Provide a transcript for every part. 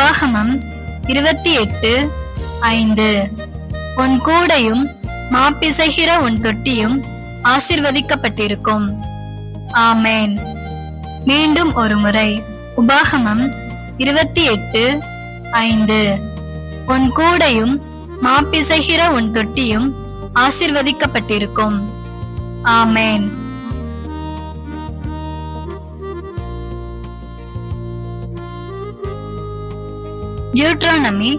உபாகமம் 28:5. உன் கூடையும் மாப்பிசைகிற உன் தொட்டியும் ஆசீர்வதிக்கப்பட்டிருக்கும். ஆமேன். மீண்டும் ஒரு முறை உபாகமம் 28:5. உன் கூடையும் மாப்பிசைகிற உன் தொட்டியும் ஆசீர்வதிக்கப்பட்டிருக்கும். ஆமேன். Deuteronomy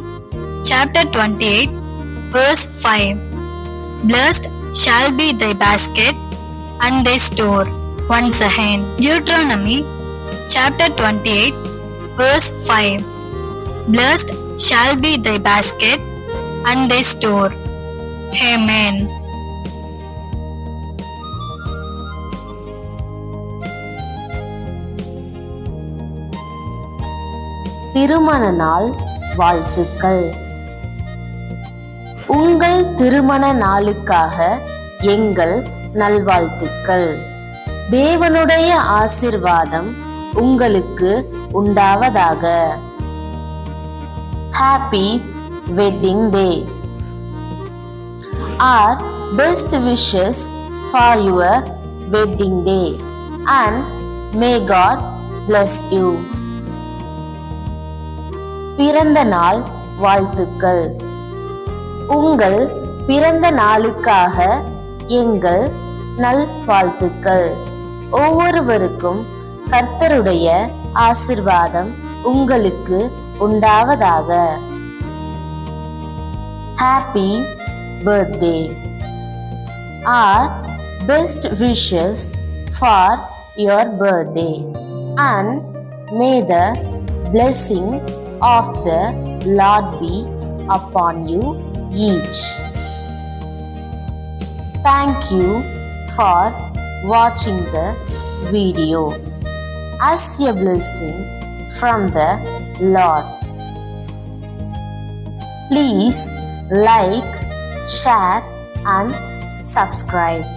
chapter 28 verse 5. Blessed shall be thy basket and thy store. Once again, Deuteronomy chapter 28 verse 5. Blessed shall be thy basket and thy store. Amen. திருமண நாள் வாழ்த்துக்கள். உங்கள் திருமண நாளுக்காக எங்கள் நல்வாழ்த்துக்கள். தேவனுடைய ஆசீர்வாதம் உங்களுக்கு உண்டாவதாக. Happy wedding day. Our best wishes for your wedding day and may God bless you. பிறந்த நாள் வாழ்த்துக்கள். உங்கள் பிறந்த நாளுக்காக எங்கள் நல்வாழ்த்துக்கள். ஒவ்வொருவருக்கும் கர்த்தருடைய ஆசீர்வாதம் உங்களுக்கு உண்டாவதாக. Happy birthday. Our best wishes for your birthday and may the blessing of the Lord be upon you each. Thank you for watching the video as a blessing from the Lord. Please like, share and subscribe.